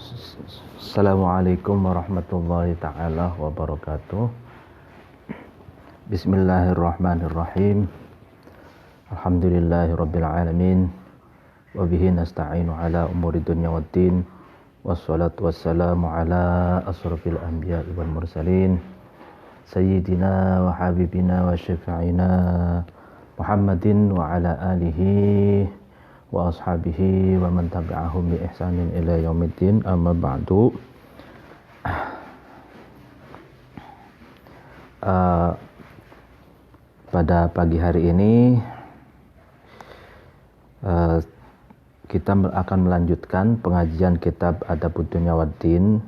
Assalamualaikum warahmatullahi ta'ala wabarakatuh. Bismillahirrahmanirrahim. Alhamdulillahirabbil alamin. Wa bihi nasta'inu ala umuri dunya waddin. Wassalatu wassalamu ala asrafil anbiya'i wal mursalin. Sayyidina wa habibina wa syafi'ina Muhammadin wa ala alihi wa ashabihi wa man tabi'ahum bi ihsanin ila yaumiddin, amma ba'du. Pada pagi hari ini kita akan melanjutkan pengajian kitab Adabud Dunya Waddin.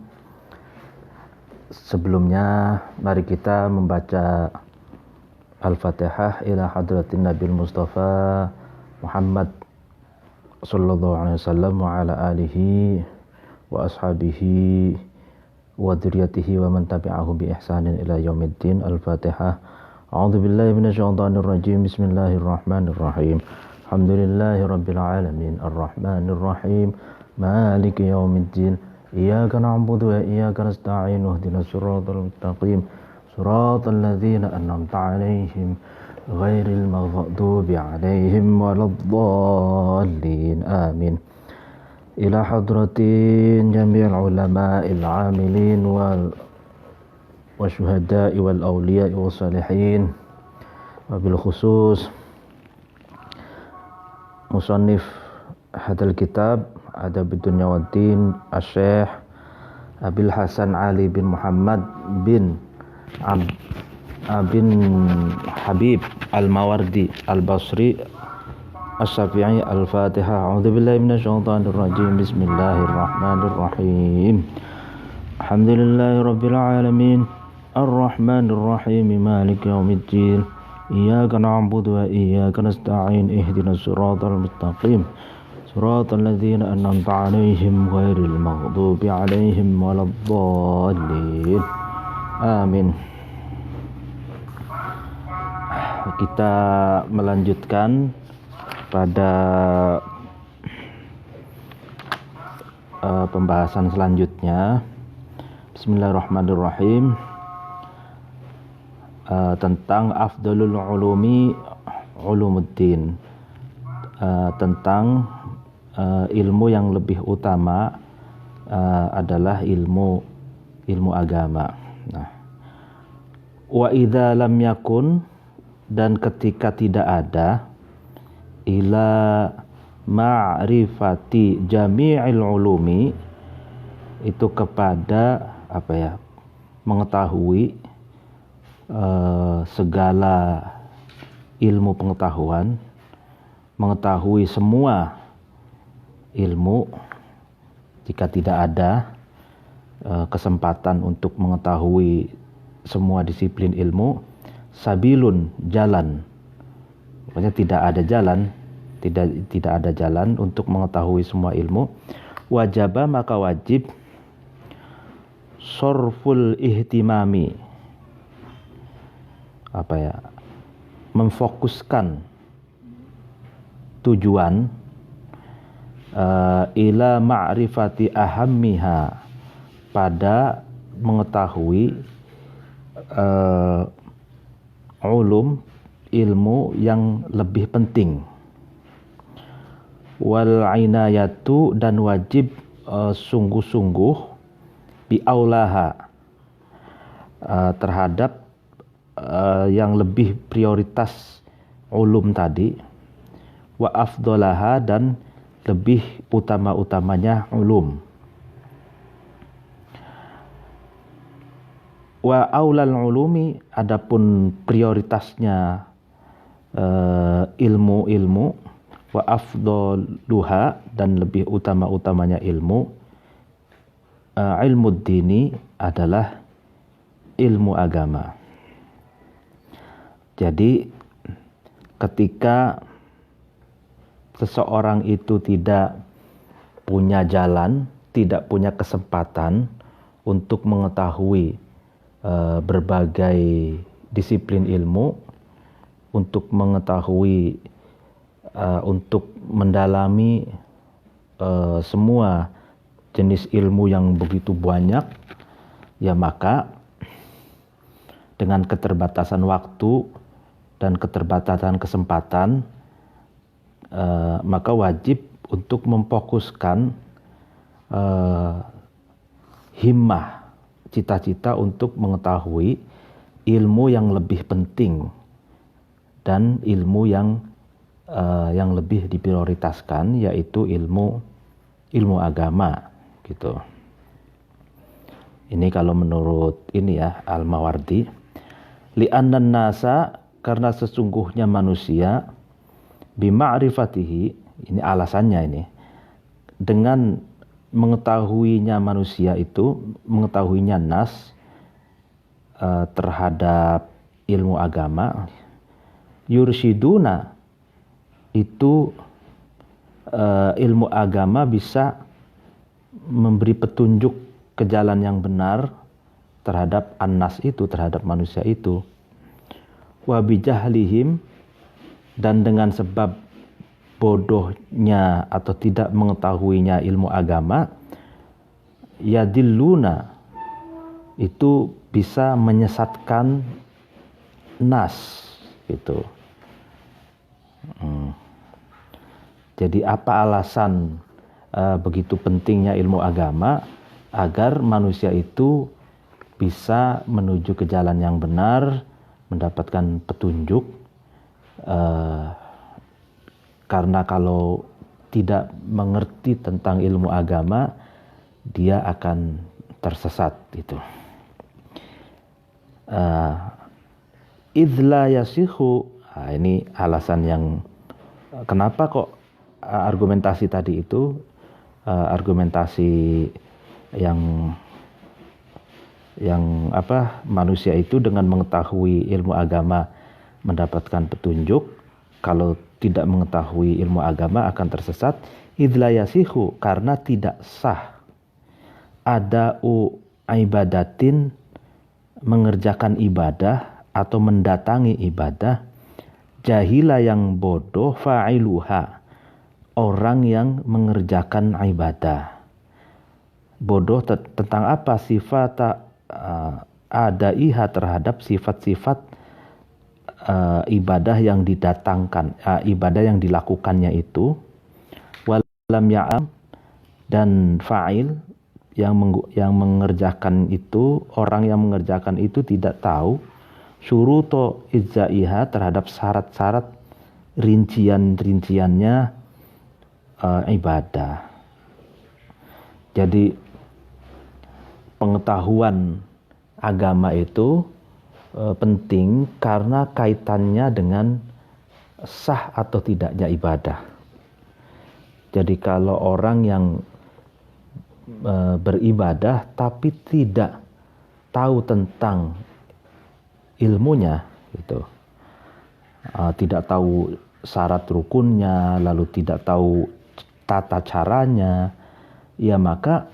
Sebelumnya mari kita membaca Al-Fatihah ila hadratin Nabil Mustafa Muhammad sallallahu alaihi wasallam wa ala alihi wa ashabihi wa dzurriyyatihi wa man tabi'ahum bi ihsanin ila yaumiddin. Al-Fatihah. A'udzu billahi minasyaitonir rajim. Bismillahirrahmanirrahim. Alhamdulillahirabbil alamin arrahmanir rahim maliki yaumiddin. Iyyaka na'budu wa iyyaka nasta'in ihdinas siratal mustaqim siratal ladzina an'amta 'alaihim ghairil maghdubi 'alaihim waladdallin. Amin. Ila hadratin jami'il ulama'il 'amilin wal wasyuhada'i wal awliya'i was salihin, wabil khusus musannif hadal kitab Adabud Dunya Waddin Asy-Syaikh Abil Hasan Ali bin Muhammad bin Habib Al-Mawardi Al-Basri Asy-Syafi'i. Al-Fatihah. A'udzu billahi minasyaitonir rajim. Bismillahirrahmanirrahim. Alhamdulillahirabbil alamin arrahmanir rahim maliki yaumiddin. Iyyaka na'budu wa iyyaka nasta'in ihdinas siratal mustaqim siratal ladzina an'amta 'alaihim ghairil maghdubi 'alaihim waladdallin. Amin. Kita melanjutkan pada pembahasan selanjutnya. Bismillahirrahmanirrahim. Tentang afdalul ulumi ulumuddin, tentang ilmu yang lebih utama adalah ilmu agama. Nah, wa idza lam yakun, dan ketika tidak ada, ila ma'rifati jami'il ulumi, itu kepada mengetahui segala ilmu pengetahuan, mengetahui semua ilmu. Jika tidak ada kesempatan untuk mengetahui semua disiplin ilmu, sabilun, jalan. Pokoknya tidak ada jalan untuk mengetahui semua ilmu. Wajaba, maka wajib sorful ihtimami, memfokuskan tujuan ila ma'rifati ahammiha, pada mengetahui ulum, ilmu yang lebih penting. Wal inayatu, dan wajib sungguh-sungguh bi aulaha, terhadap yang lebih prioritas ulum tadi. Wa afdolaha, dan lebih utama-utamanya ulum. Wa aulal ulumi, adapun prioritasnya ilmu-ilmu. Wa afdoluha, dan lebih utama-utamanya ilmu. Ilmu dini, adalah ilmu agama. Jadi ketika seseorang itu tidak punya jalan, tidak punya kesempatan untuk mengetahui berbagai disiplin ilmu, untuk mengetahui, untuk mendalami semua jenis ilmu yang begitu banyak, ya maka dengan keterbatasan waktu dan keterbatasan kesempatan, maka wajib untuk memfokuskan himmah, cita-cita untuk mengetahui ilmu yang lebih penting dan ilmu yang lebih diprioritaskan, yaitu ilmu agama gitu. Ini kalau menurut ini ya Al-Mawardi, li'annan nasa, karena sesungguhnya manusia, bima'rifatihi, ini alasannya ini, dengan mengetahuinya manusia itu, mengetahuinya nas terhadap ilmu agama, yursyiduna, itu ilmu agama bisa memberi petunjuk ke jalan yang benar terhadap annas itu, terhadap manusia itu. Wa bijahlihim, dan dengan sebab bodohnya atau tidak mengetahuinya ilmu agama, yadilluna, itu bisa menyesatkan nas gitu. Jadi apa alasan begitu pentingnya ilmu agama? Agar manusia itu bisa menuju ke jalan yang benar, mendapatkan petunjuk. Karena kalau tidak mengerti tentang ilmu agama, dia akan tersesat itu. Idla yasihu, ini alasan yang kenapa kok argumentasi tadi itu, argumentasi yang manusia itu dengan mengetahui ilmu agama mendapatkan petunjuk, kalau tidak mengetahui ilmu agama akan tersesat. Idla yasihu, karena tidak sah ada'u ibadatin, mengerjakan ibadah atau mendatangi ibadah, jahila yang bodoh, fa'iluha, orang yang mengerjakan ibadah. Bodoh tentang apa? Sifat adaiha, terhadap sifat-sifat ibadah yang didatangkan, ibadah yang dilakukannya itu. Walam ya'am, dan fa'il yang mengerjakan itu, orang yang mengerjakan itu tidak tahu syuruto ijzaiha, terhadap syarat-syarat rinciannya ibadah. Jadi pengetahuan agama itu penting karena kaitannya dengan sah atau tidaknya ibadah. Jadi kalau orang yang beribadah tapi tidak tahu tentang ilmunya gitu, tidak tahu syarat rukunnya, lalu tidak tahu tata caranya, ya maka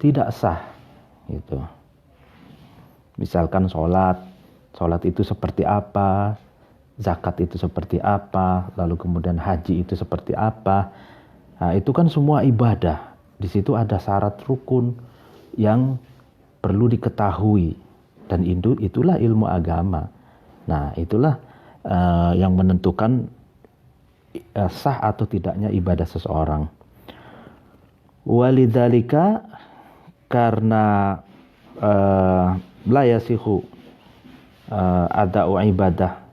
tidak sah gitu. Misalkan sholat itu seperti apa, zakat itu seperti apa, lalu kemudian haji itu seperti apa. Nah, itu kan semua ibadah. Di situ ada syarat rukun yang perlu diketahui, dan itulah ilmu agama. Nah, itulah yang menentukan sah atau tidaknya ibadah seseorang. Walidzalika, karena la yasihu ada'u ibadah,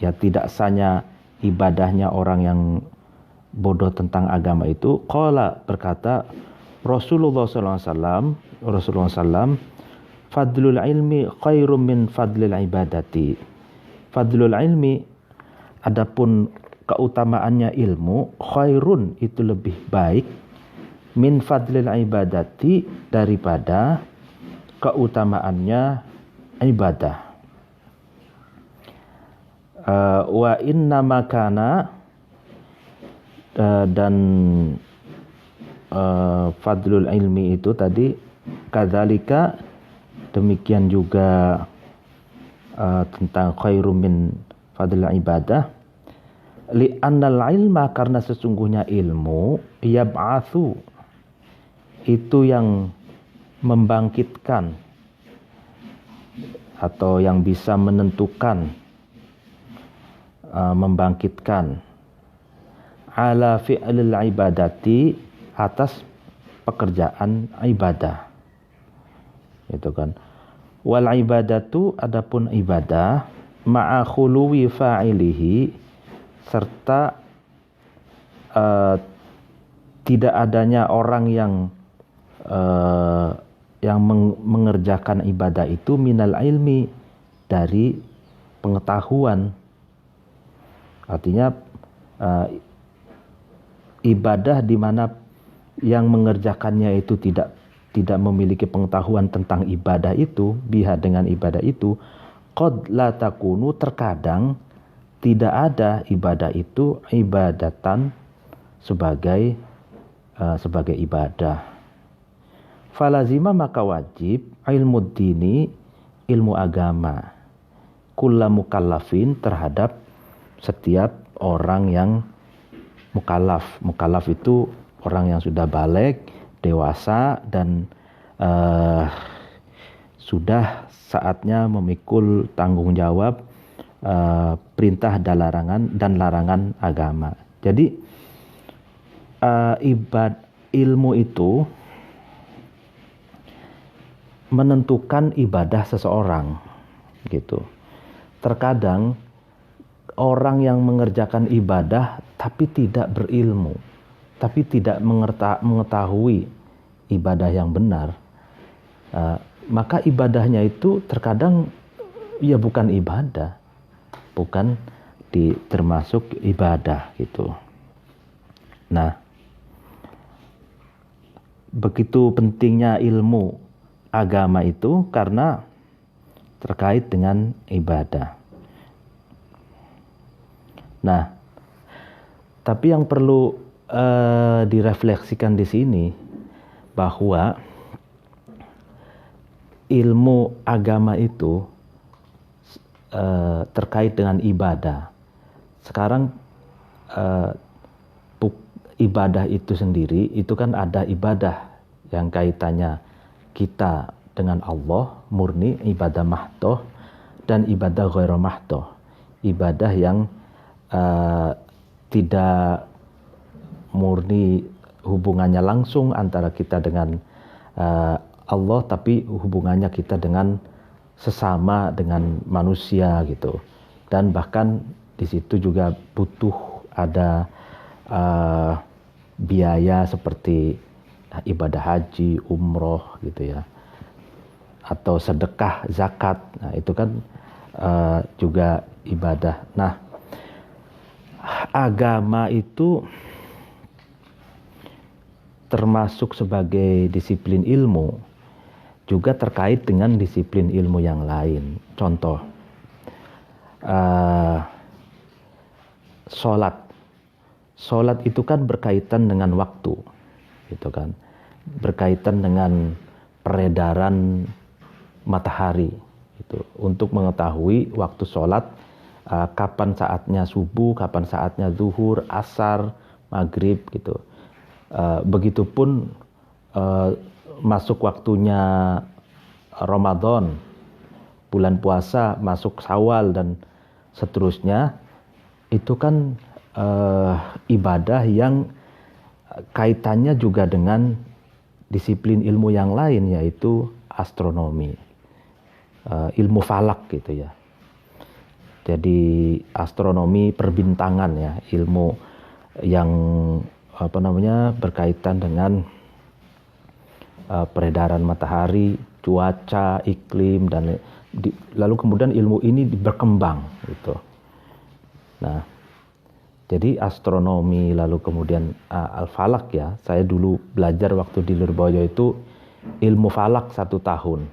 ya tidak sahnya ibadahnya orang yang bodoh tentang agama itu. Qala, berkata Rasulullah SAW, fadlul ilmi khairum min fadlil ibadati. Fadlul ilmi, adapun keutamaannya ilmu, khairun, itu lebih baik, min fadlil ibadati, daripada keutamaannya ibadah. Wa inna makana, dan fadlul ilmi itu tadi, kadzalika, demikian juga tentang khairum min fadlil ibadah, li'annal ilma, karena sesungguhnya ilmu, yab'atsu, itu yang membangkitkan atau yang bisa menentukan, membangkitkan ala fi'lil ibadati, atas pekerjaan ibadah, gitu kan. Wal ibadatu, adapun ibadah, ma'a khuluwi fa'ilihi, serta tidak adanya orang yang mengerjakan ibadah itu minal ilmi, dari pengetahuan. Artinya ibadah di mana yang mengerjakannya itu tidak memiliki pengetahuan tentang ibadah itu, biha dengan ibadah itu, qad la takunu, terkadang tidak ada ibadah itu ibadatan, sebagai ibadah. Falazima, maka wajib, ilmu dini, ilmu agama, kulla mukallafin, terhadap setiap orang yang mukallaf. Mukallaf itu orang yang sudah balik, dewasa, dan sudah saatnya memikul tanggung jawab perintah dan larangan agama. Jadi ilmu itu menentukan ibadah seseorang, gitu. Terkadang orang yang mengerjakan ibadah tapi tidak berilmu, tapi tidak mengetahui ibadah yang benar, maka ibadahnya itu terkadang ya bukan ibadah, bukan termasuk ibadah, gitu. Nah, begitu pentingnya ilmu agama itu karena terkait dengan ibadah. Nah, tapi yang perlu direfleksikan di sini bahwa ilmu agama itu terkait dengan ibadah. Sekarang ibadah itu sendiri, itu kan ada ibadah yang kaitannya kita dengan Allah, murni ibadah mahdoh, dan ibadah ghairu mahdoh, ibadah yang tidak murni hubungannya langsung antara kita dengan Allah, tapi hubungannya kita dengan sesama, dengan manusia, gitu. Dan bahkan di situ juga butuh ada biaya seperti ibadah haji, umroh, gitu ya, atau sedekah, zakat. Nah, itu kan juga ibadah. Nah, agama itu termasuk sebagai disiplin ilmu, juga terkait dengan disiplin ilmu yang lain. Contoh, sholat itu kan berkaitan dengan waktu, gitu kan, berkaitan dengan peredaran matahari, gitu. Untuk mengetahui waktu sholat, kapan saatnya subuh, kapan saatnya zuhur, asar, maghrib, gitu. Begitupun masuk waktunya Ramadan, bulan puasa, masuk Syawal dan seterusnya, itu kan ibadah yang kaitannya juga dengan disiplin ilmu yang lain, yaitu astronomi, ilmu falak, gitu ya. Jadi astronomi perbintangan, ya, ilmu yang berkaitan dengan peredaran matahari, cuaca, iklim, dan lalu kemudian ilmu ini berkembang, gitu. Nah, jadi astronomi, lalu kemudian al-falak, ya. Saya dulu belajar waktu di Lurboyo itu ilmu falak 1 tahun.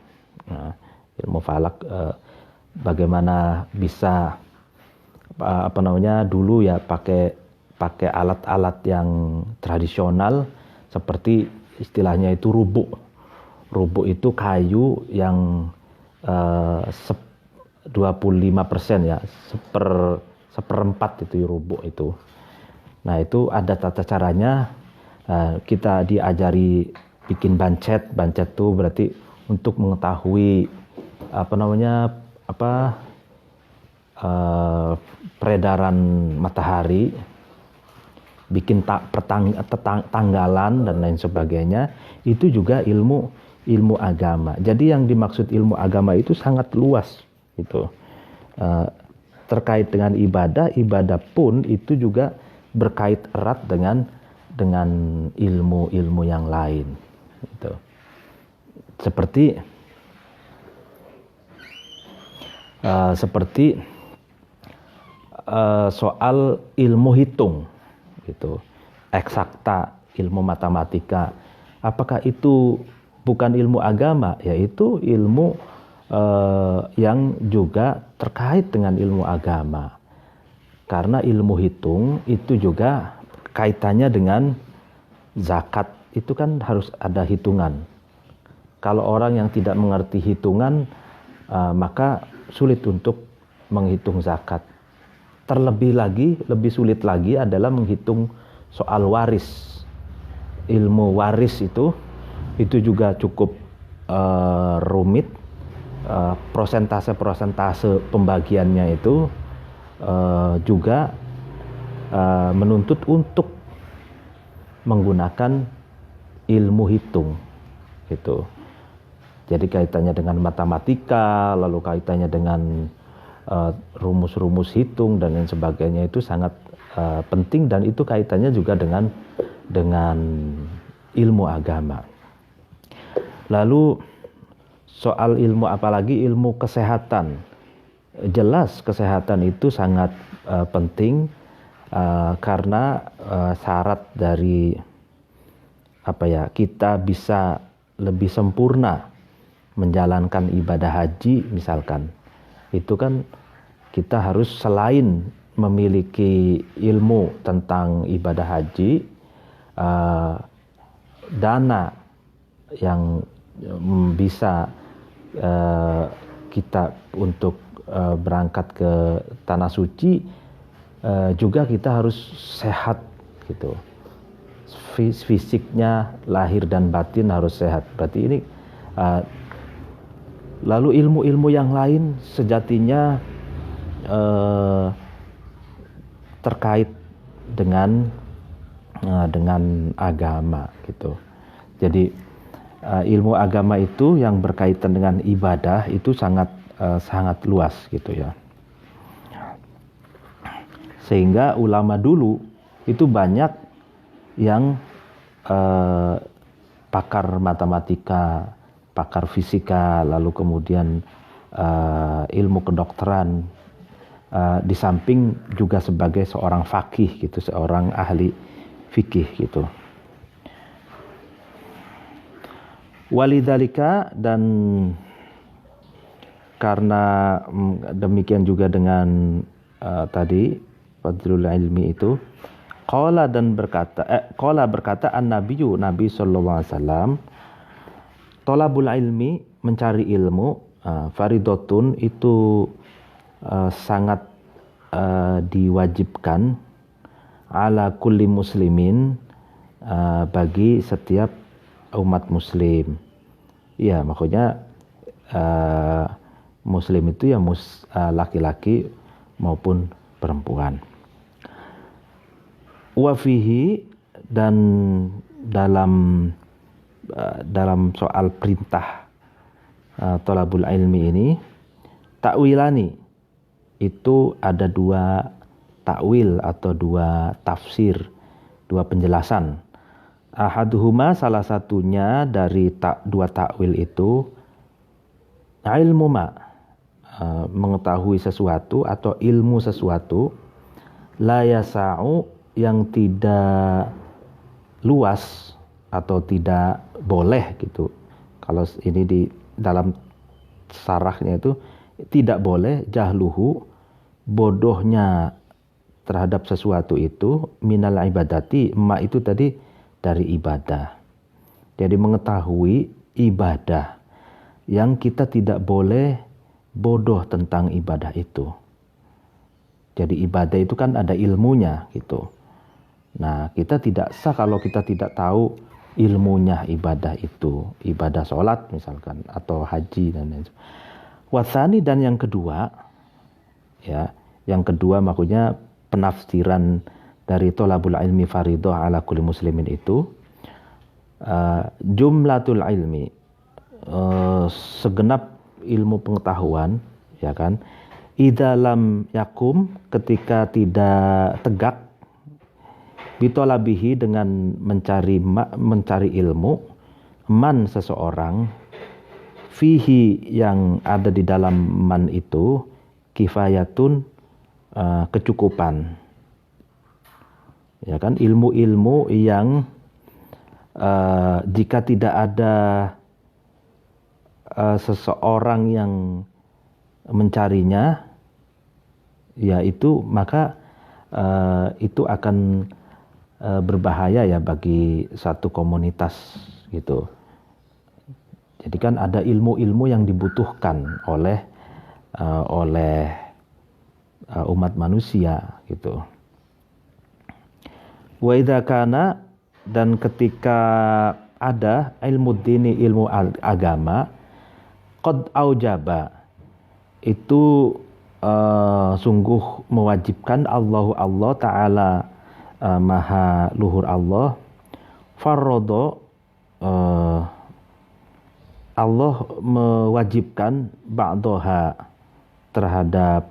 Nah, ilmu falak bagaimana bisa dulu ya pakai alat-alat yang tradisional, seperti istilahnya itu rubuk. Rubuk itu kayu yang 25%, ya, seperempat itu rubuk itu. Nah, itu ada tata caranya. Kita diajari bikin bancet tuh berarti untuk mengetahui peredaran matahari, bikin tanggalan dan lain sebagainya, itu juga ilmu agama. Jadi yang dimaksud ilmu agama itu sangat luas gitu. Terkait dengan ibadah pun itu juga berkait erat dengan ilmu-ilmu yang lain gitu. Seperti soal ilmu hitung gitu, eksakta, ilmu matematika, apakah itu bukan ilmu agama? Yaitu ilmu yang juga terkait dengan ilmu agama, karena ilmu hitung itu juga kaitannya dengan zakat. Itu kan harus ada hitungan. Kalau orang yang tidak mengerti hitungan, maka sulit untuk menghitung zakat. Terlebih lagi, lebih sulit lagi adalah menghitung soal waris. Ilmu waris itu juga cukup rumit. Persentase pembagiannya itu juga menuntut untuk menggunakan ilmu hitung gitu. Jadi kaitannya dengan matematika, lalu kaitannya dengan rumus-rumus hitung dan lain sebagainya itu sangat penting, dan itu kaitannya juga dengan ilmu agama. Lalu soal ilmu, apalagi ilmu kesehatan. Jelas kesehatan itu sangat penting karena syarat dari kita bisa lebih sempurna menjalankan ibadah haji misalkan. Itu kan kita harus selain memiliki ilmu tentang ibadah haji, dana yang bisa kita untuk berangkat ke tanah suci, juga kita harus sehat gitu. Fisiknya, lahir dan batin harus sehat. Berarti ini lalu ilmu-ilmu yang lain sejatinya terkait dengan agama gitu. Jadi ilmu agama itu yang berkaitan dengan ibadah itu sangat luas gitu ya. Sehingga ulama dulu itu banyak yang pakar matematika, pakar fisika, lalu kemudian ilmu kedokteran, di samping juga sebagai seorang faqih gitu, seorang ahli fikih gitu. Walidzalika, dan karena demikian juga dengan tadi fadlul ilmi itu, qala berkata an-nabiyyu, Nabi sallallahu alaihi wasallam, thalabul ilmi, mencari ilmu, faridatun, itu sangat diwajibkan, ala kulli muslimin, bagi setiap umat muslim. Ya, maksudnya muslim itu ya laki-laki maupun perempuan. Wa fihi, dan dalam soal perintah thalabul ilmi ini, takwilani, itu ada dua takwil atau dua tafsir, dua penjelasan. Ahaduhuma, salah satunya dari dua takwil itu, ilmu ma, mengetahui sesuatu atau ilmu sesuatu, la yasa'u, yang tidak luas atau tidak boleh gitu. Kalau ini di dalam sarahnya itu tidak boleh, jahluhu, bodohnya terhadap sesuatu itu, minal ibadati, ma itu tadi dari ibadah. Jadi mengetahui ibadah yang kita tidak boleh bodoh tentang ibadah itu. Jadi ibadah itu kan ada ilmunya gitu. Nah, kita tidak sah kalau kita tidak tahu ilmunya ibadah itu, ibadah sholat misalkan atau haji dan lain sebagainya. Watsani, dan yang kedua, ya, yang kedua maksudnya penafsiran dari tolabul ilmi faridah ala kulli muslimin itu, jumlatul ilmi, segenap ilmu pengetahuan, ya kan, idalam yakum, ketika tidak tegak, bitolabihi, dengan mencari ilmu, man, seseorang, fihi, yang ada di dalam man itu, kifayatun, kecukupan, ya kan, ilmu-ilmu yang jika tidak ada seseorang yang mencarinya, yaitu maka itu akan berbahaya ya bagi satu komunitas gitu. Jadi kan ada ilmu-ilmu yang dibutuhkan oleh umat manusia gitu. Wa idza kana, dan ketika ada ilmu dini, ilmu agama, qad aujaba, itu sungguh mewajibkan Allah Ta'ala, maha luhur Allah, farrodo, Allah mewajibkan ba'doha, terhadap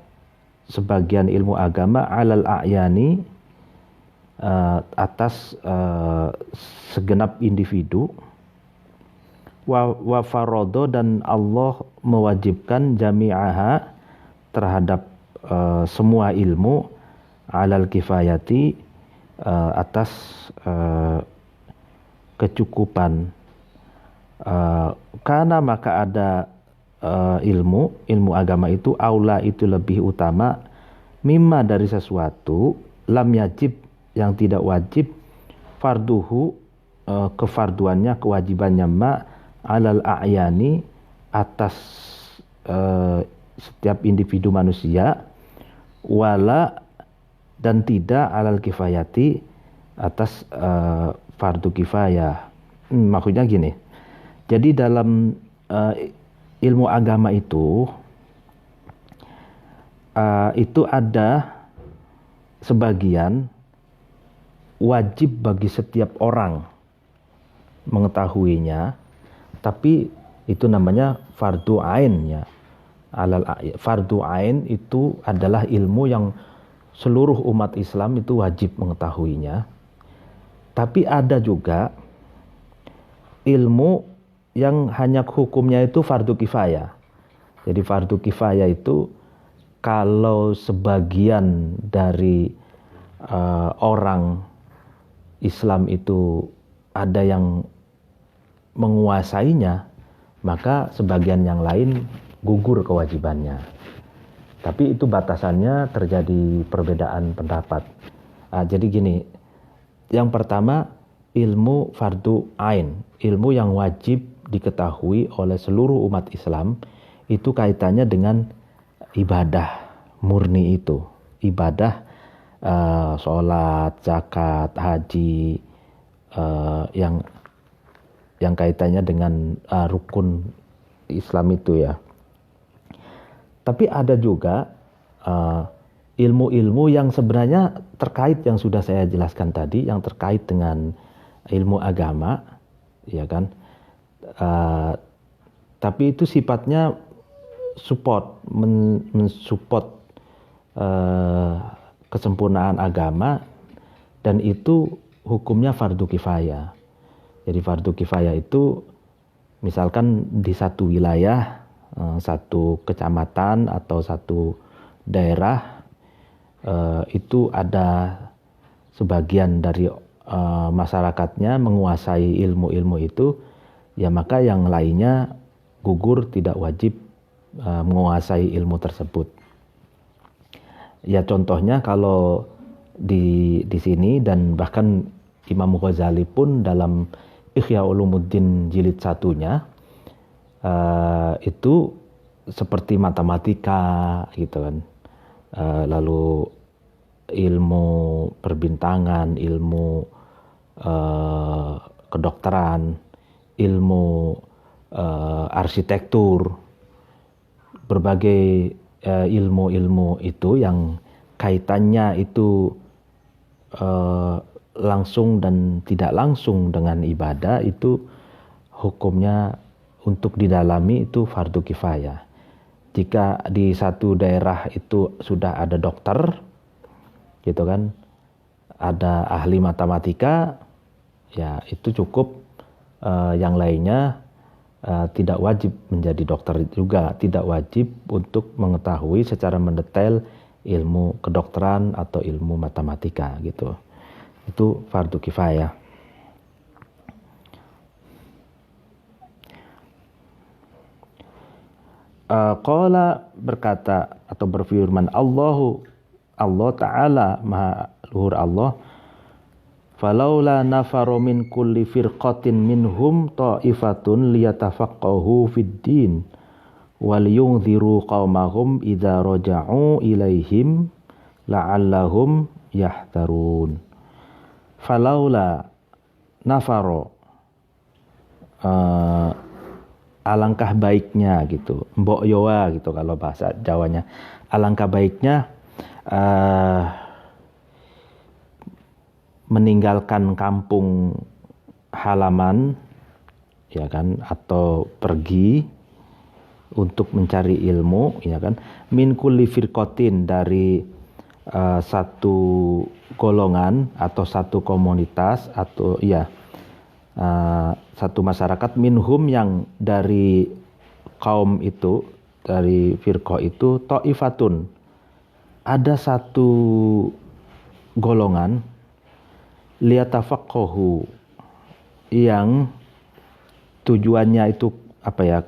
sebagian ilmu agama, alal a'yani, atas segenap individu, wa farodo, dan Allah mewajibkan jami'aha, terhadap semua ilmu, alal kifayati, atas kecukupan. Karena maka ada ilmu agama itu, aula, itu lebih utama, mimma, dari sesuatu, lam yajib, yang tidak wajib, farduhu, kefarduannya, kewajibannya, ma, alal a'yani, atas setiap individu manusia, wala, dan tidak alal kifayati, atas fardu kifayah. Maksudnya gini, jadi dalam ilmu agama itu ada sebagian wajib bagi setiap orang mengetahuinya, tapi itu namanya fardu ain ya. Fardu ain itu adalah ilmu yang seluruh umat Islam itu wajib mengetahuinya. Tapi ada juga ilmu yang hanya hukumnya itu fardu kifayah. Jadi fardu kifayah itu kalau sebagian dari orang Islam itu ada yang menguasainya, maka sebagian yang lain gugur kewajibannya. Tapi itu batasannya terjadi perbedaan pendapat. Jadi gini, yang pertama ilmu fardu ain, ilmu yang wajib diketahui oleh seluruh umat Islam, itu kaitannya dengan ibadah murni itu, ibadah sholat, zakat, haji, yang kaitannya dengan rukun Islam itu ya. Tapi ada juga ilmu-ilmu yang sebenarnya terkait yang sudah saya jelaskan tadi, yang terkait dengan ilmu agama, ya kan. Tapi itu sifatnya support, mensupport kesempurnaan agama, dan itu hukumnya fardu kifayah. Jadi fardu kifayah itu misalkan di satu wilayah, satu kecamatan atau satu daerah, itu ada sebagian dari masyarakatnya menguasai ilmu-ilmu itu, ya maka yang lainnya gugur, tidak wajib menguasai ilmu tersebut. Ya contohnya kalau di sini, dan bahkan Imam Ghazali pun dalam Ihya Ulumuddin jilid 1-nya itu seperti matematika gitu kan, lalu ilmu perbintangan, ilmu kedokteran, ilmu arsitektur, berbagai ilmu-ilmu itu yang kaitannya itu langsung dan tidak langsung dengan ibadah, itu hukumnya untuk didalami itu fardu kifayah. Jika di satu daerah itu sudah ada dokter, gitu kan, ada ahli matematika, ya itu cukup. Yang lainnya tidak wajib menjadi dokter juga, tidak wajib untuk mengetahui secara mendetail ilmu kedokteran atau ilmu matematika gitu. Itu fardu kifayah. Qala berkata atau berfirman Allah Ta'ala, Maha Luhur Allah, falaula nafaru min kulli firqatin minhum ta'ifatun liyatafaqqahu fid din wal yunziru qaumahum idza raja'u ilaihim la'allahum yahtarun. Falaula nafaru, alangkah baiknya gitu, mbok yoa gitu kalau bahasa Jawanya, alangkah baiknya meninggalkan kampung halaman, ya kan, atau pergi untuk mencari ilmu, ya kan, min kulli firqatin, dari satu golongan atau satu komunitas atau satu masyarakat, minhum yang dari kaum itu, dari firqah itu, ta'ifatun, ada satu golongan, liyatafaqqahu, yang tujuannya itu apa ya,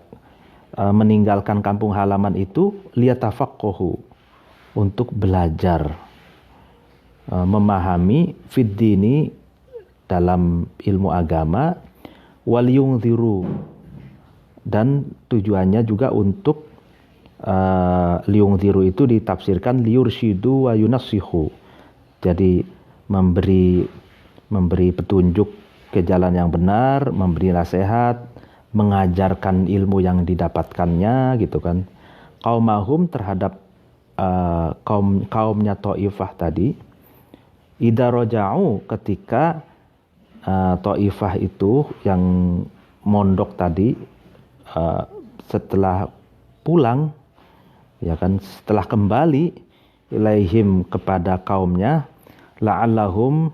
meninggalkan kampung halaman itu, liyatafaqqahu, untuk belajar, memahami fiddini, dalam ilmu agama, wal yunziru, dan tujuannya juga untuk liyunziru itu ditafsirkan liyursyidu wa yunassihu, jadi memberi petunjuk ke jalan yang benar, memberi nasihat, mengajarkan ilmu yang didapatkannya gitu kan, qaumahum, terhadap kaumnya Taifah tadi, idza raja'u, ketika Taifah itu yang mondok tadi setelah pulang, ya kan, setelah kembali ilaihim, kepada kaumnya, la'allahum,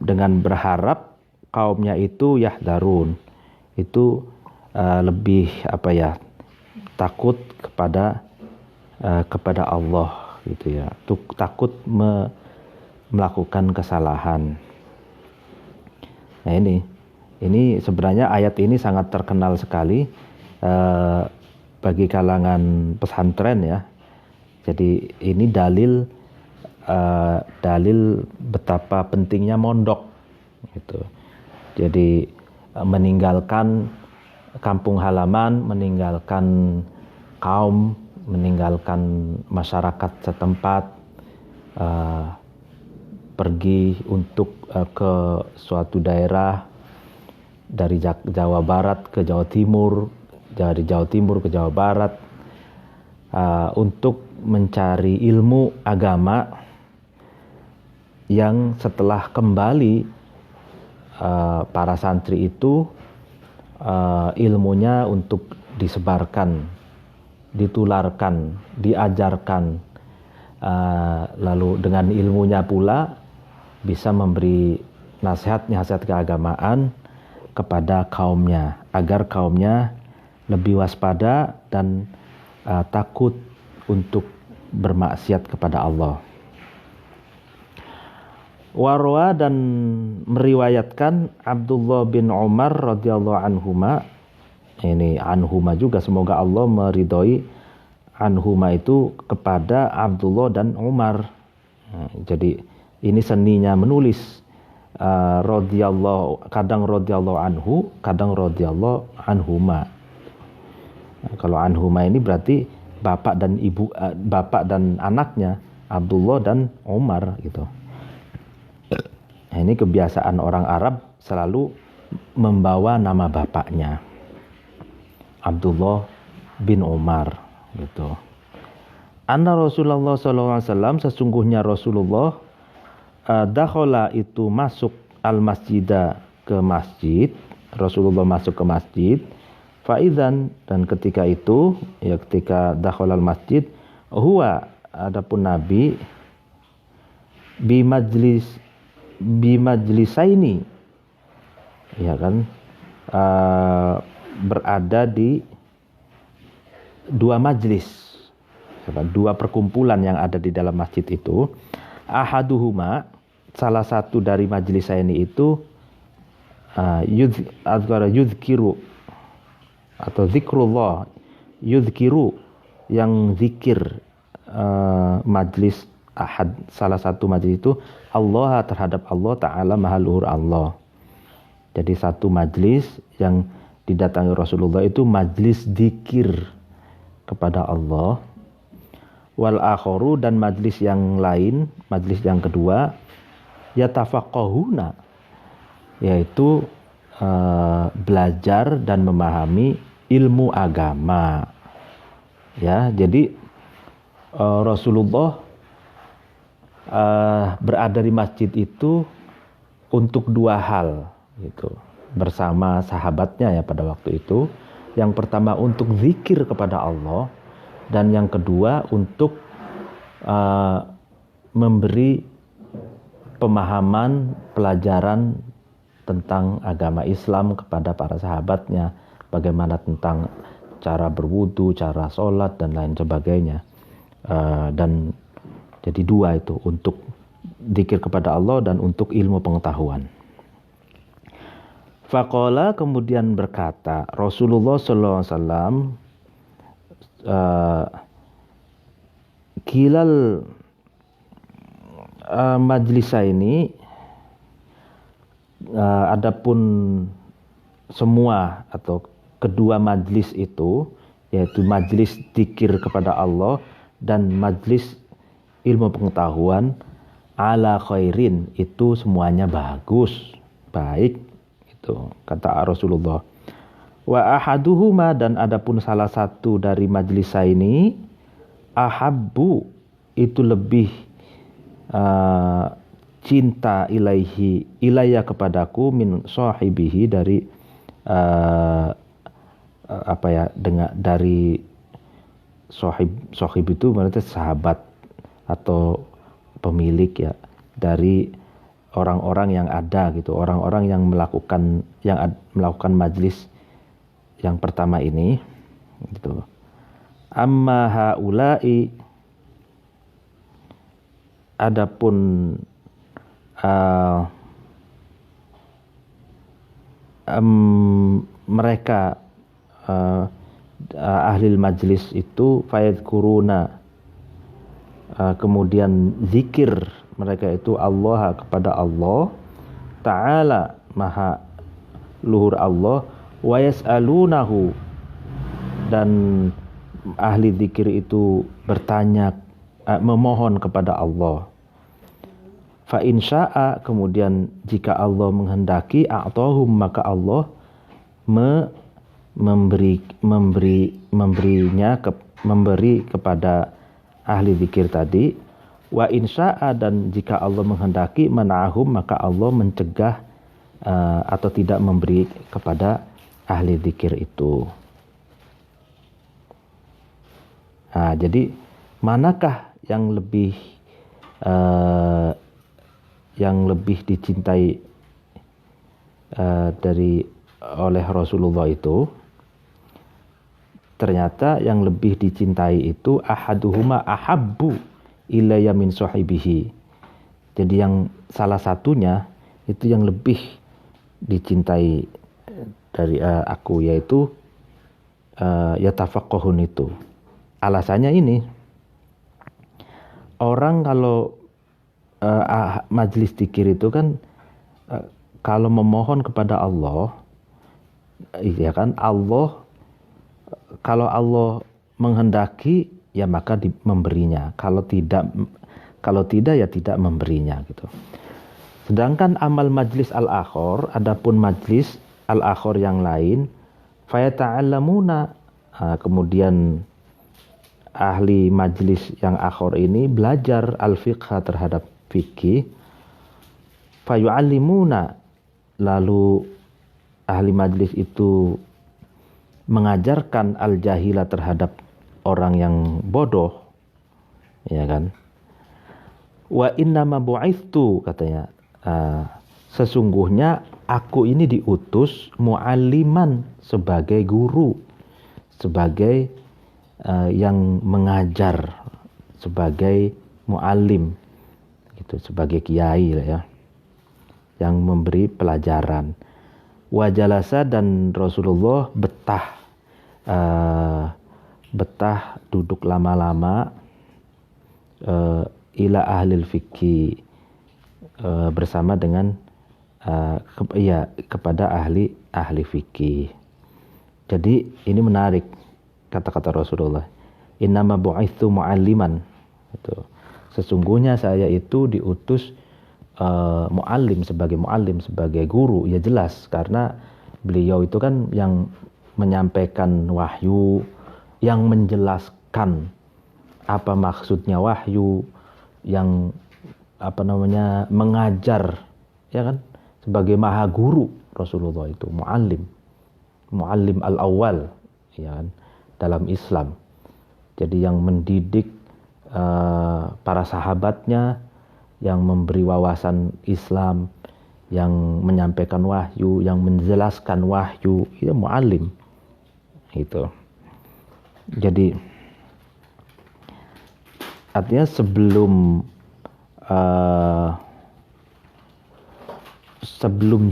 dengan berharap kaumnya itu yahdarun, itu lebih apa ya, takut kepada Allah gitu ya, takut melakukan kesalahan. Nah ini sebenarnya ayat ini sangat terkenal sekali bagi kalangan pesantren ya. Jadi ini dalil betapa pentingnya mondok gitu. Jadi meninggalkan kampung halaman, meninggalkan kaum, meninggalkan masyarakat setempat, pergi untuk ke suatu daerah, dari Jawa Barat ke Jawa Timur, dari Jawa Timur ke Jawa Barat, untuk mencari ilmu agama, yang setelah kembali para santri itu ilmunya untuk disebarkan, ditularkan, diajarkan, lalu dengan ilmunya pula bisa memberi nasihat keagamaan kepada kaumnya, agar kaumnya lebih waspada dan takut untuk bermaksiat kepada Allah. Warwa, dan meriwayatkan Abdullah bin Umar radhiyallahu anhuma, ini anhuma juga, semoga Allah meridhoi anhuma itu kepada Abdullah dan Umar. Jadi ini seninya menulis, kadang radhiyallahu anhu, kadang radhiyallahu anhuma. Kalau anhuma ini berarti bapak dan ibu, bapak dan anaknya, Abdullah dan Umar gitu. Nah, ini kebiasaan orang Arab selalu membawa nama bapaknya. Abdullah bin Umar gitu. Anna Rasulullah SAW, sesungguhnya Rasulullah dakhala itu masuk al-masjidah, ke masjid. Rasulullah masuk ke masjid. Faizan, dan ketika itu, ya ketika dakhala al-masjid, huwa, adapun Nabi bimajlisaini, ya kan, berada di dua majlis, dua perkumpulan yang ada di dalam masjid itu. Ahaduhuma, salah satu dari majlisaini itu yudhkiru atau zikrullah, yudhkiru, yang zikir, majlis ahad, salah satu majlis itu Allah, terhadap Allah Ta'ala Maha Luhur Allah. Jadi satu majlis yang didatangi Rasulullah itu majlis zikir kepada Allah. Wal akharu, dan majlis yang lain, majlis yang kedua, yatafaqahuna, yaitu belajar dan memahami ilmu agama. Ya, jadi Rasulullah berada di masjid itu untuk dua hal gitu, bersama sahabatnya ya pada waktu itu. Yang pertama untuk zikir kepada Allah, dan yang kedua untuk memberi pemahaman, pelajaran tentang agama Islam kepada para sahabatnya, bagaimana tentang cara berwudu, cara sholat, dan lain sebagainya. Dan jadi dua itu, untuk zikir kepada Allah dan untuk ilmu pengetahuan. Faqala, kemudian berkata Rasulullah SAW, kilal majlisa ini, adapun semua atau kedua majlis itu, yaitu majlis zikir kepada Allah dan majlis ilmu pengetahuan, ala khairin, itu semuanya bagus, baik, itu kata Rasulullah. Wa ahaduhuma, dan adapun salah satu dari majlis ini, ahabbu, itu lebih cinta ilayya kepadaku, min sahibihi, dari dari sahib itu berarti sahabat atau pemilik ya, dari orang-orang yang ada gitu, orang-orang yang melakukan majlis yang pertama ini gitu. Amma haula'i, adapun mereka ahli majlis itu, fayadkuruna, kemudian zikir mereka itu Allah, kepada Allah Ta'ala Maha Luhur Allah, wa yas'alunahu, dan ahli zikir itu bertanya, memohon kepada Allah. Fa in syaa, kemudian jika Allah menghendaki, a'tahum, maka Allah memberi kepada ahli zikir tadi. Wa in syaa, dan jika Allah menghendaki, mana'ahum, maka Allah mencegah atau tidak memberi kepada ahli zikir itu. Nah, jadi manakah yang lebih dicintai oleh Rasulullah itu? Ternyata yang lebih dicintai itu ahaduhuma ahabbu ilayya min sahibihi. Jadi yang salah satunya itu yang lebih dicintai dari aku, yaitu yatafaqahun itu. Alasannya ini, orang kalau majlis zikir itu kan kalau memohon kepada Allah, ya kan, Allah, kalau Allah menghendaki ya maka memberinya, kalau tidak ya tidak memberinya gitu. Sedangkan amal majlis al-akhor, adapun majlis al-akhor yang lain, fayata'allamuna, kemudian ahli majlis yang akhor ini belajar al-fiqha terhadap fikih, fayu'allimuna, lalu ahli majlis itu mengajarkan al-jahila terhadap orang yang bodoh, ya kan? Wa innama bu'ithtu, katanya, sesungguhnya aku ini diutus mu'alliman, sebagai guru, sebagai yang mengajar, sebagai mu'allim gitu, sebagai kiai lah ya, yang memberi pelajaran. Wa jalasa, dan Rasulullah betah duduk lama-lama ila ahlil fikih, bersama dengan kepada ahli fikih. Jadi ini menarik kata-kata Rasulullah, innama bu'itsu mu'alliman, itu sesungguhnya saya itu diutus mu'allim, sebagai guru. Ya jelas, karena beliau itu kan yang menyampaikan wahyu, yang menjelaskan apa maksudnya wahyu, yang mengajar, ya kan, sebagai maha guru. Rasulullah itu muallim al-awwal, ya kan, dalam Islam. Jadi yang mendidik para sahabatnya, yang memberi wawasan Islam, yang menyampaikan wahyu, yang menjelaskan wahyu, itu muallim itu. Jadi artinya sebelum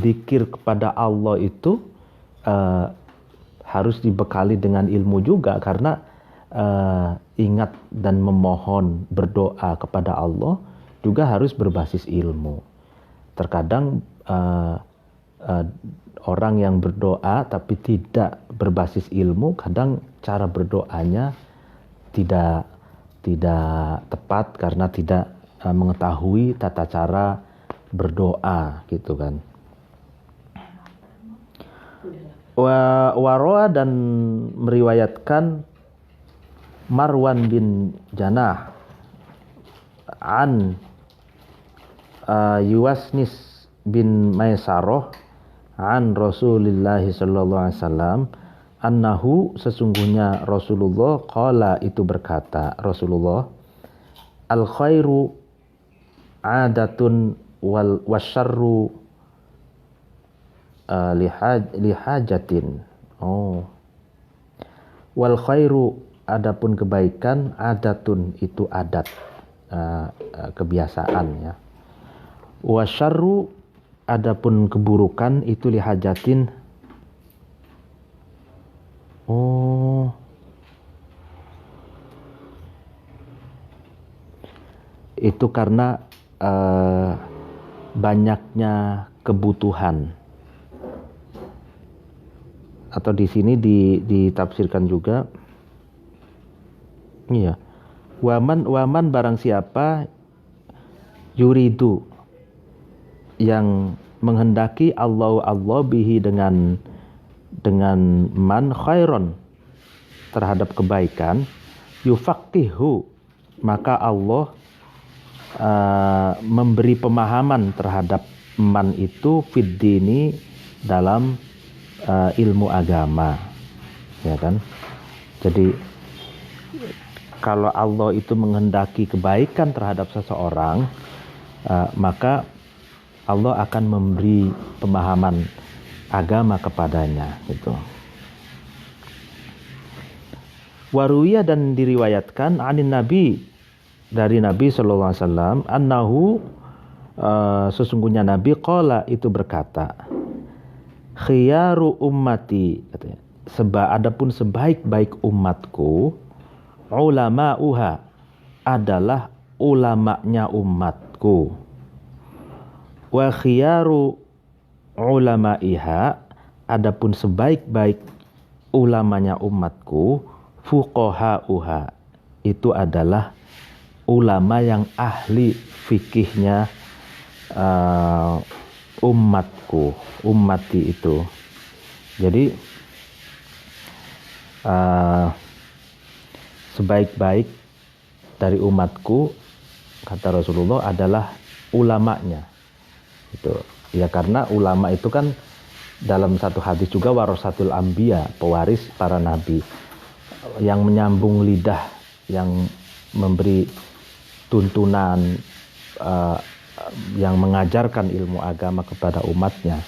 zikir kepada Allah itu harus dibekali dengan ilmu juga, karena ingat dan memohon, berdoa kepada Allah juga harus berbasis ilmu. Terkadang orang yang berdoa tapi tidak berbasis ilmu, kadang cara berdoanya tidak tepat karena tidak mengetahui tata cara berdoa, gitu kan. Waroa, dan meriwayatkan Marwan bin Janah an Yuwasnis bin Maisaroh an Rasulullah sallallahu alaihi wasallam annahu, sesungguhnya Rasulullah, qala, itu berkata Rasulullah, al khairu adatun wal wasyarru lihajatin. Wal khairu, adapun kebaikan, adatun, itu adat, kebiasaan ya. Wasyarru, adapun keburukan, itu lihajatin. Itu karena banyaknya kebutuhan. Atau di sini ditafsirkan juga, iya, waman barang siapa yuridu, yang menghendaki Allah bihi, dengan man khairon, terhadap kebaikan, yufaqihu, maka Allah memberi pemahaman terhadap man itu fid dini, dalam ilmu agama, ya kan. Jadi kalau Allah itu menghendaki kebaikan terhadap seseorang, maka Allah akan memberi pemahaman agama kepadanya, gitu. Waruya, dan diriwayatkan anin Nabi, dari Nabi sallallahu alaihi wasallam, annahu, sesungguhnya Nabi, qala, itu berkata, khiyaru ummati, katanya, adapun sebaik-baik umatku, ulama'uha, adalah ulamanya umatku, wa khiyaru ulama'iha, adapun sebaik-baik ulamanya umatku, fuqaha'uha, itu adalah ulama yang ahli fikihnya umatku, ummati itu. Jadi sebaik-baik dari umatku, kata Rasulullah, adalah ulamanya. Itu ya, karena ulama itu kan dalam satu hadis juga warasatul anbiya, pewaris para nabi, yang menyambung lidah, yang memberi tuntunan, yang mengajarkan ilmu agama kepada umatnya.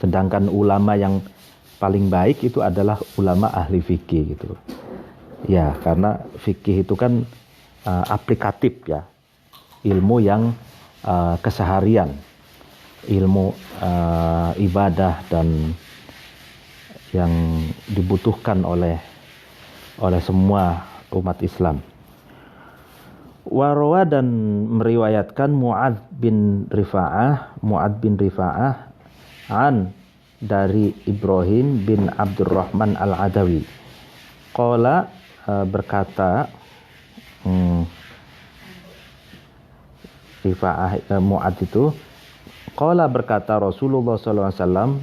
Sedangkan ulama yang paling baik itu adalah ulama ahli fikih gitu. Ya, karena fikih itu kan aplikatif ya, ilmu yang keseharian, ilmu ibadah dan yang dibutuhkan oleh semua umat Islam. Warwa dan meriwayatkan Mu'adz bin Rifa'ah an dari Ibrahim bin Abdurrahman al-Adawi. Qala berkata Rifa'ah Mu'adz itu, qala berkata Rasulullah sallallahu alaihi wasallam,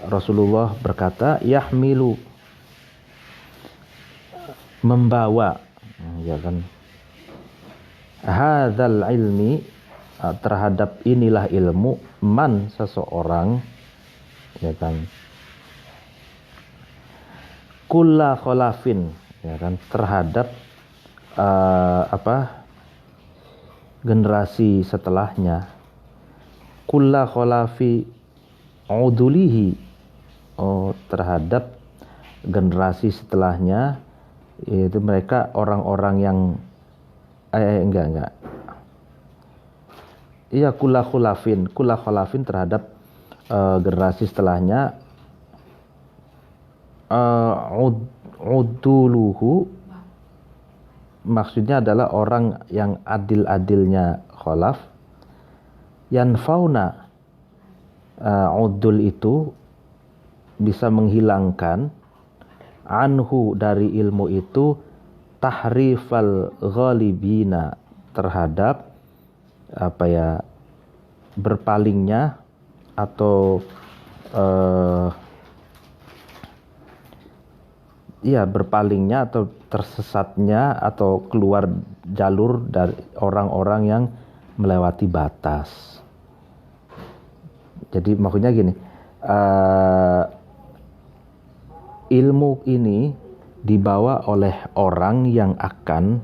Rasulullah berkata, yahmilu, membawa, ya kan, hadzal ilmi, terhadap inilah ilmu, man, seseorang, ya kan, kulla khalafin, ya kan, terhadap generasi setelahnya, kulla khalafi udulihi, terhadap generasi setelahnya, yaitu mereka orang-orang yang iya, kulla khalafin terhadap generasi setelahnya, uduluhu maksudnya adalah orang yang adil-adilnya khalaf, yanfauna, udul itu bisa menghilangkan, anhu dari ilmu itu, tahrifal ghalibina, terhadap berpalingnya atau berpalingnya atau tersesatnya atau keluar jalur dari orang-orang yang melewati batas. Jadi maksudnya gini, ilmu ini dibawa oleh orang yang akan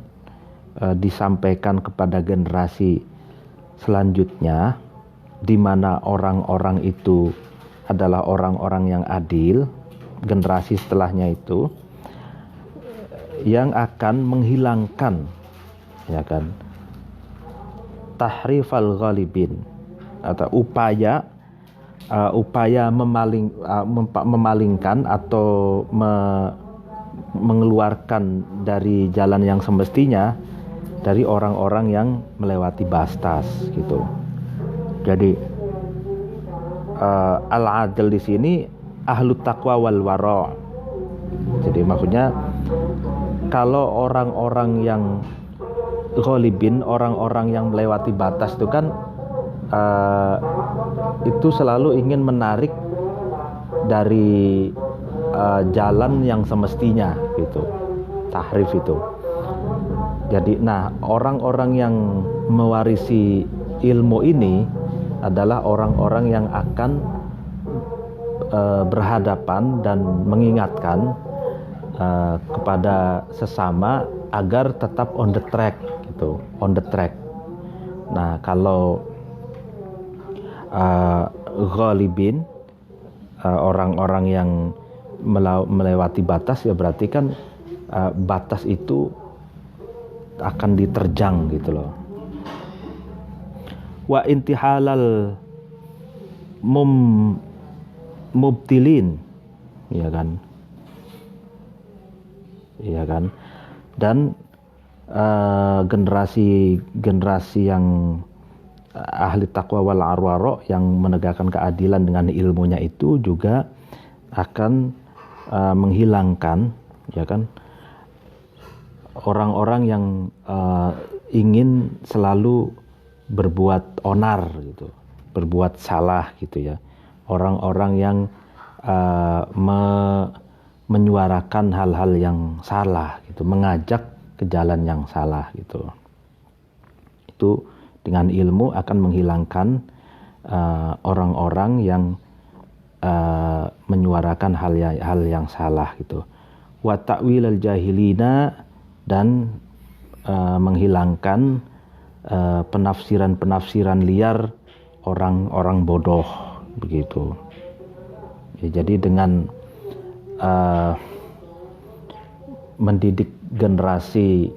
disampaikan kepada generasi selanjutnya, di mana orang-orang itu adalah orang-orang yang adil, generasi setelahnya itu yang akan menghilangkan, ya kan, tahrifal ghalibin, atau upaya memalingkan atau mengeluarkan dari jalan yang semestinya dari orang-orang yang melewati batas gitu. Jadi al-adl di sini ahlut taqwa wal wara'. Jadi maksudnya kalau orang-orang yang ghalibin, orang-orang yang melewati batas itu kan itu selalu ingin menarik dari jalan yang semestinya gitu, tahrif itu. Jadi orang-orang yang mewarisi ilmu ini adalah orang-orang yang akan berhadapan dan mengingatkan kepada sesama agar tetap on the track gitu, on the track. Nah, kalau ghalibin, orang-orang yang melewati batas, ya berarti kan batas itu akan diterjang gitu loh. Wa intihalal mubtilin, ya kan, ya kan, dan generasi yang ahli taqwa wal arwaro, yang menegakkan keadilan dengan ilmunya itu juga akan menghilangkan, ya kan, orang-orang yang ingin selalu berbuat onar gitu, berbuat salah gitu ya. Orang-orang yang menyuarakan hal-hal yang salah gitu, mengajak ke jalan yang salah gitu. Itu dengan ilmu akan menghilangkan orang-orang yang menyuarakan hal yang salah gitu. Wa ta'wilal jahilina, dan menghilangkan penafsiran-penafsiran liar orang-orang bodoh begitu. Ya, jadi dengan mendidik generasi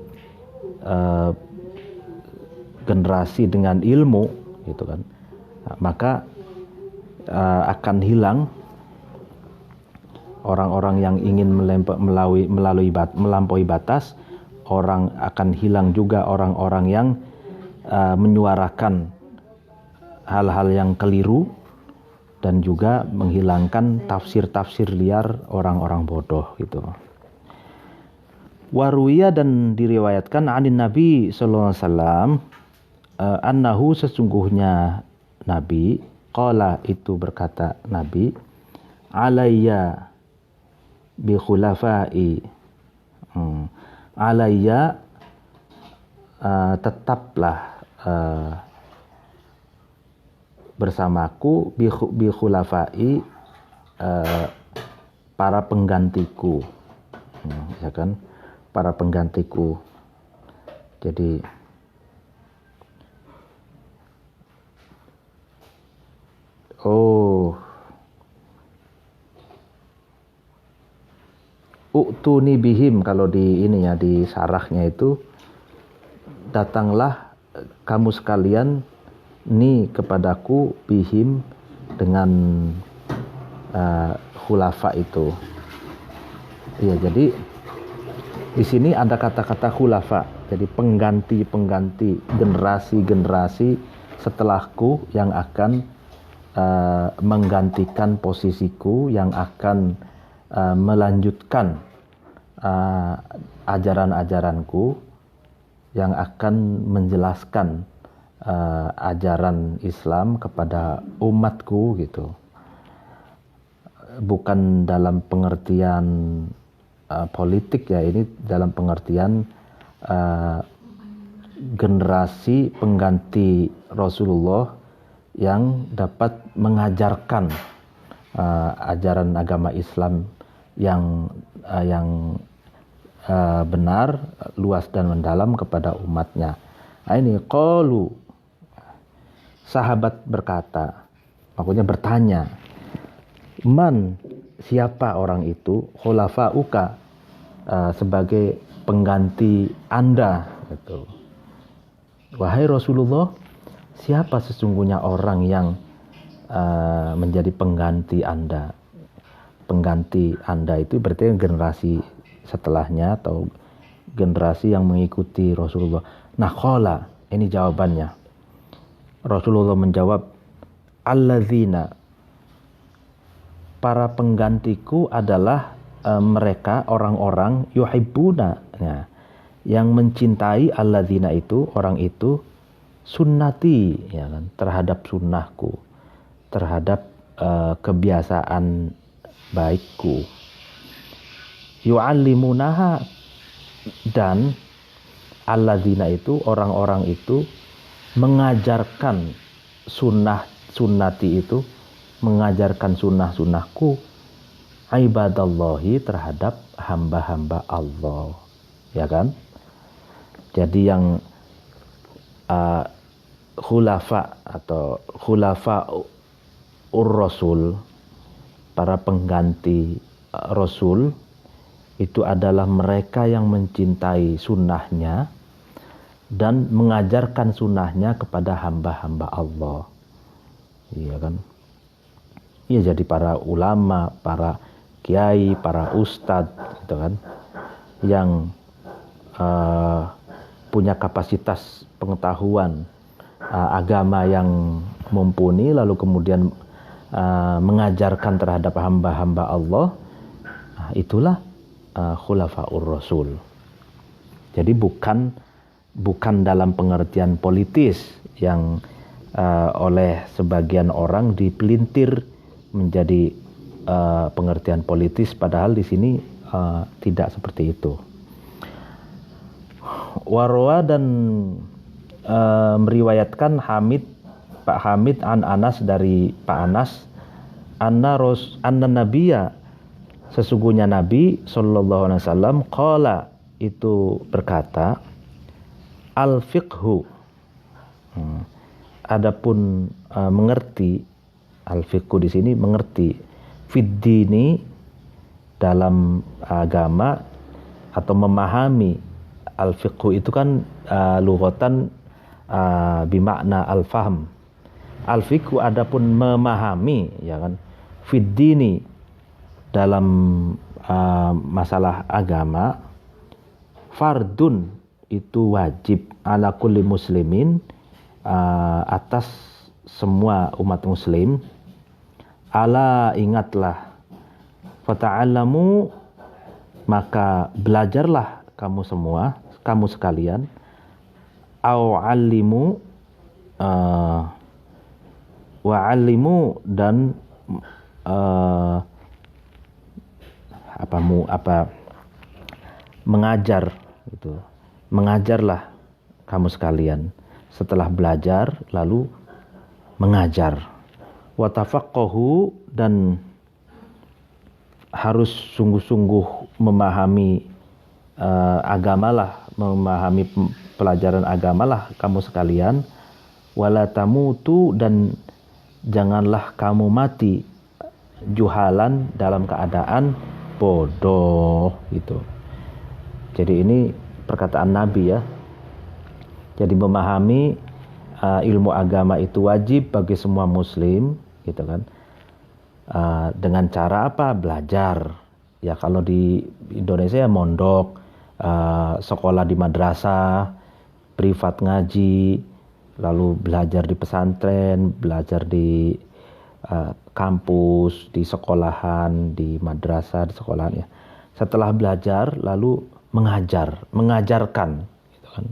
dengan ilmu gitu kan, maka akan hilang orang-orang yang ingin melampaui batas. Orang akan hilang juga orang-orang yang menyuarakan hal-hal yang keliru, dan juga menghilangkan tafsir-tafsir liar orang-orang bodoh gitu. Waruya, dan diriwayatkan anin Nabi sallallahu alaihi wasallam annahu, sesungguhnya Nabi, qala, itu berkata Nabi, alayya bi khulafai, alayya, tetaplah bersamaku, bi khulafai, para penggantiku, ya kan, para penggantiku. Jadi u'tuni bihim, kalau di ini ya, di sarahnya itu, datanglah kamu sekalian ni kepadaku, bihim, dengan khulafa itu. Iya, jadi di sini ada kata-kata khulafa, jadi pengganti-pengganti, generasi-generasi setelahku yang akan menggantikan posisiku, yang akan melanjutkan ajaran-ajaranku, yang akan menjelaskan ajaran Islam kepada umatku gitu. Bukan dalam pengertian politik ya, ini dalam pengertian generasi pengganti Rasulullah yang dapat mengajarkan ajaran agama Islam yang benar, luas dan mendalam kepada umatnya. Nah, ini qalu, sahabat berkata, maksudnya bertanya, man, siapa orang itu, khulafa'uka, sebagai pengganti Anda gitu. Wahai Rasulullah, siapa sesungguhnya orang yang menjadi pengganti Anda? Pengganti Anda itu berarti generasi setelahnya atau generasi yang mengikuti Rasulullah. Nah, qala, ini jawabannya. Rasulullah menjawab, alladzina, para penggantiku adalah mereka orang-orang yuhibbuna, ya, yang mencintai, alladzina itu, orang itu, sunnati, ya kan, terhadap sunnahku, terhadap kebiasaan baikku. Yu'allimunaha, dan alladzina itu, orang-orang itu mengajarkan sunnati itu, mengajarkan sunnah-sunnahku, ibadallahi, terhadap hamba-hamba Allah, ya kan. Jadi yang khulafa atau khulafa ur-rasul, para pengganti Rasul, itu adalah mereka yang mencintai sunnahnya dan mengajarkan sunnahnya kepada hamba-hamba Allah, iya kan. Iya, jadi para ulama, para kiai, para ustadz, gitu kan, yang punya kapasitas pengetahuan agama yang mumpuni, lalu kemudian mengajarkan terhadap hamba-hamba Allah, itulah khulafaur rasul. Jadi bukan bukan dalam pengertian politis yang oleh sebagian orang dipelintir menjadi pengertian politis, padahal di sini tidak seperti itu. Warwa dan meriwayatkan Pak Hamid an Anas dari Pak Anas, anna Nabiya, sesungguhnya Nabi sallallahu alaihi wasallam qala, itu berkata, al fiqhu, adapun mengerti, al fiqhu di sini mengerti, fid dini, dalam agama, atau memahami. Al fiqhu itu kan lughatan bimakna al fahm. Al fiqhu adapun memahami, ya kan, fid dini, dalam masalah agama, fardun, itu wajib, ala kulli muslimin, atas semua umat muslim. Ala, ingatlah, fata'allamu, maka belajarlah kamu semua, kamu sekalian, au'allimu, wa'allimu, dan mengajar, gitu. Mengajarlah kamu sekalian. Setelah belajar lalu mengajar. Wa tafaqqahu, dan harus sungguh-sungguh memahami agamalah, memahami pelajaran agamalah kamu sekalian. Wala tamutu, dan janganlah kamu mati juhalan, dalam keadaan bodoh, gitu. Jadi ini perkataan Nabi, ya. Jadi memahami ilmu agama itu wajib bagi semua muslim, gitu kan. Dengan cara apa? Belajar. Ya kalau di Indonesia ya mondok, sekolah di madrasah, privat ngaji, lalu belajar di pesantren, belajar di kampus, di sekolahan, di madrasah, di sekolahan, ya. Setelah belajar lalu mengajarkan, gitu kan.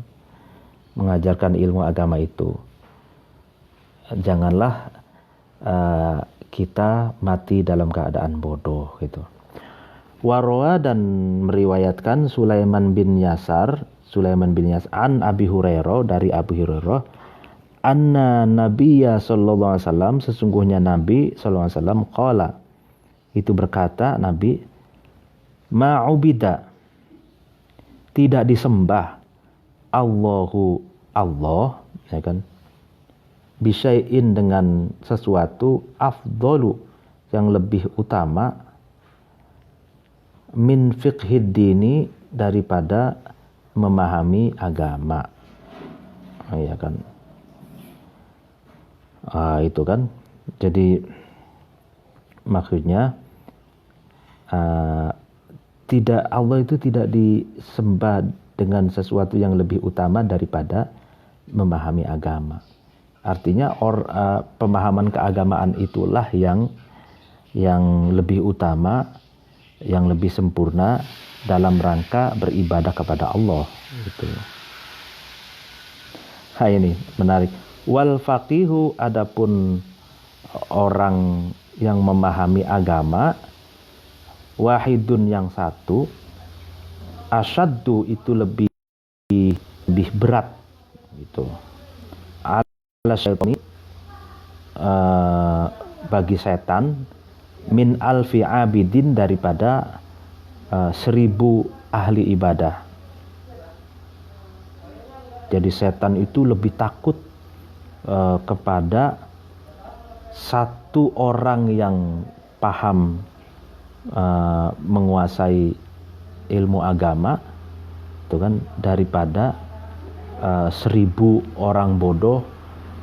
Mengajarkan ilmu agama itu. Janganlah kita mati dalam keadaan bodoh, gitu. Warwa, dan meriwayatkan Sulaiman bin Yasar an Abi Hurairah, dari Abu Hurairah, anna Nabiyya sallallahu alaihi wasallam, sesungguhnya Nabi sallallahu alaihi wasallam, qala, itu berkata Nabi, ma'ubida, tidak disembah, Allahu, Allah, ya kan, bisyai'in, dengan sesuatu, afdolu, yang lebih utama, min fiqhid dini, daripada memahami agama, ya kan. Itu kan, jadi maksudnya tidak, Allah itu tidak disembah dengan sesuatu yang lebih utama daripada memahami agama. Artinya pemahaman keagamaan itulah yang lebih utama, yang lebih sempurna dalam rangka beribadah kepada Allah, gitu. Ini menarik. Wal faqihu, adapun orang yang memahami agama, wahidun, yang satu, asyaddu, itu lebih berat, gitu. Ala syaitani, bagi setan, min alfi abidin, daripada 1000 ahli ibadah. Jadi setan itu lebih takut kepada satu orang yang paham, menguasai ilmu agama, itu kan, daripada 1000 orang bodoh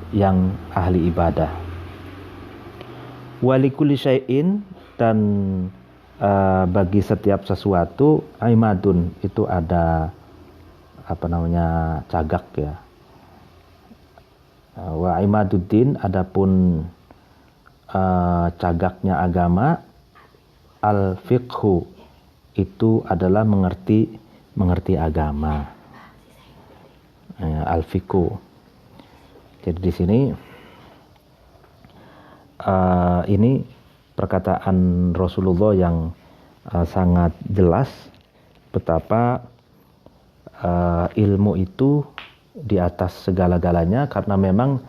yang ahli ibadah. Walikulli syai'in, dan bagi setiap sesuatu, aimadun, itu ada cagak, ya. Wa imaduddin, adapun cagaknya agama, al fiqhu, itu adalah mengerti agama. al-fiqh. Jadi di sini ini perkataan Rasulullah yang sangat jelas betapa ilmu itu di atas segala-galanya, karena memang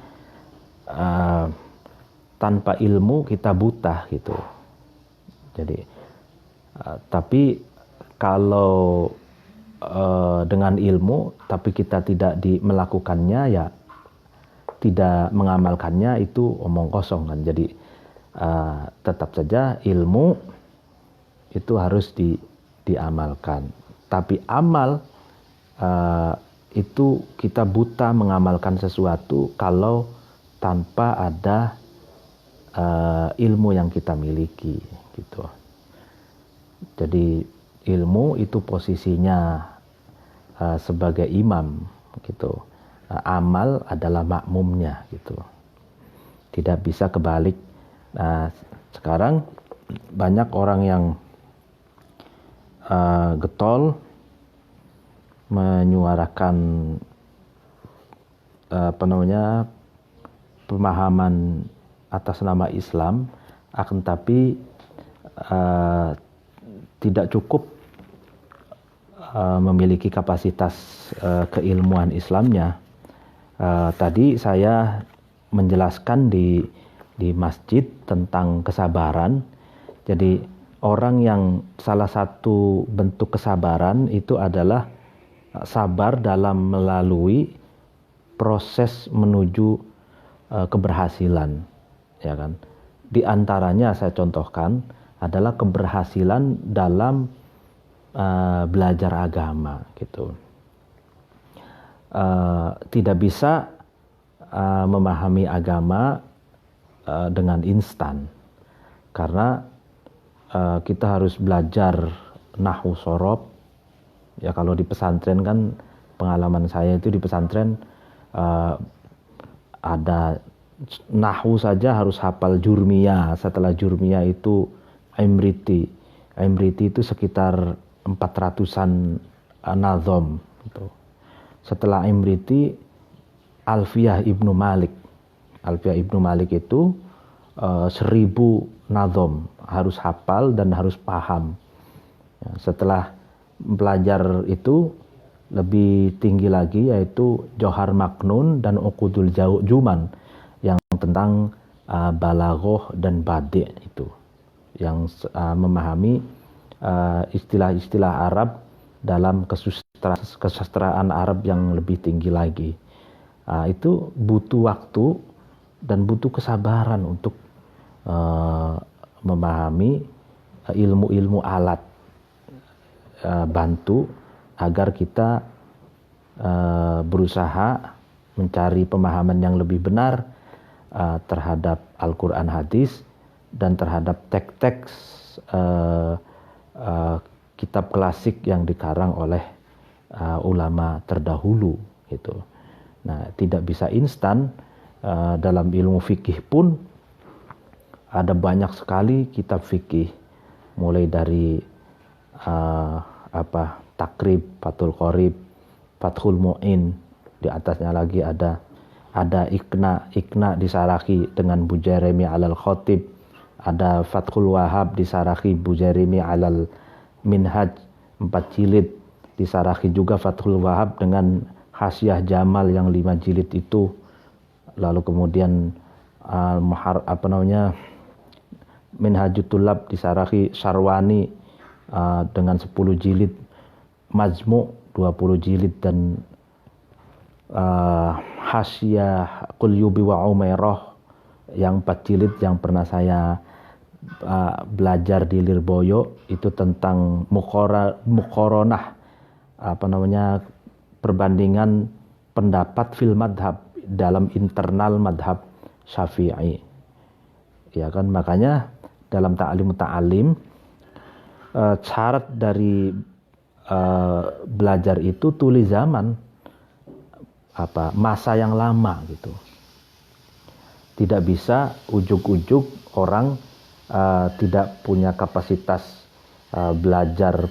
tanpa ilmu kita buta gitu. Jadi tapi kalau dengan ilmu tapi kita tidak melakukannya, ya tidak mengamalkannya, itu omong kosong kan. Jadi tetap saja ilmu itu harus diamalkan. Tapi amal itu kita buta mengamalkan sesuatu kalau tanpa ada ilmu yang kita miliki gitu. Jadi ilmu itu posisinya sebagai imam gitu. Amal adalah makmumnya gitu. Tidak bisa kebalik. Nah, sekarang banyak orang yang getol menyuarakan pemahaman atas nama Islam, akan tapi tidak cukup memiliki kapasitas keilmuan Islamnya. Tadi saya menjelaskan di masjid tentang kesabaran. Jadi orang yang salah satu bentuk kesabaran itu adalah sabar dalam melalui proses menuju keberhasilan, ya kan. Di antaranya saya contohkan adalah keberhasilan dalam belajar agama gitu. Tidak bisa memahami agama dengan instan, karena kita harus belajar nahwu sorob. Ya kalau di pesantren kan, pengalaman saya itu di pesantren ada nahwu saja harus hafal jurmiyah. Setelah jurmiyah itu imriti. Imriti itu sekitar 400-an nazom gitu. Setelah imriti Alfiyah Ibnu Malik. Alfiyah Ibnu Malik itu 1000 nazom harus hafal dan harus paham. Ya, setelah belajar itu lebih tinggi lagi, yaitu Johar Maknun dan Uqudul Juman yang tentang balaghah dan badi', itu yang memahami istilah-istilah Arab dalam kesusastraan Arab yang lebih tinggi lagi. Itu butuh waktu dan butuh kesabaran untuk memahami ilmu-ilmu alat bantu agar kita berusaha mencari pemahaman yang lebih benar terhadap Al-Quran hadis dan terhadap teks-teks kitab klasik yang dikarang oleh ulama terdahulu gitu. Nah, tidak bisa instan. Dalam ilmu fikih pun ada banyak sekali kitab fikih, mulai dari Takrib, Fathul Qorib, Fathul Mu'in, di atasnya lagi ada Iqna disarahi dengan Bujairimi alal Khotib, ada Fathul Wahab disarahi Bujairimi alal Minhaj 4 jilid, disarahi juga Fathul Wahab dengan Hasyiah Jamal yang 5 jilid itu. Lalu kemudian Minhajut Tulab disarahi Sarwani dengan 10 jilid, Majmu' 20 jilid, dan Hasyiah Qulyubi wa Umairah yang 4 jilid yang pernah saya belajar di Lirboyo, itu tentang muqaranah perbandingan pendapat fil madhab dalam internal madhab Syafi'i. Ya kan, makanya dalam ta'lim syarat dari belajar itu tuli zaman, masa yang lama gitu. Tidak bisa ujuk-ujuk orang tidak punya kapasitas belajar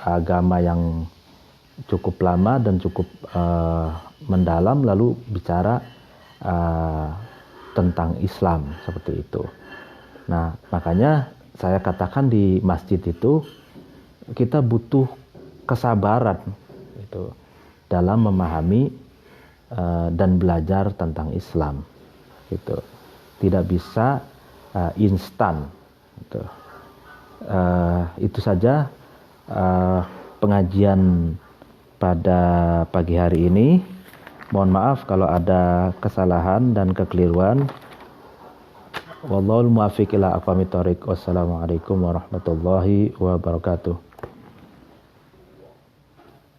agama yang cukup lama dan cukup mendalam, lalu bicara tentang Islam seperti itu. Nah, makanya saya katakan di masjid itu kita butuh kesabaran itu dalam memahami dan belajar tentang Islam. Gitu. Tidak bisa instan. Gitu. Itu saja pengajian pada pagi hari ini. Mohon maaf kalau ada kesalahan dan kekeliruan. Wallahul muwaffiq ila aqwamit thoriq. Wassalamualaikum warahmatullahi wabarakatuh.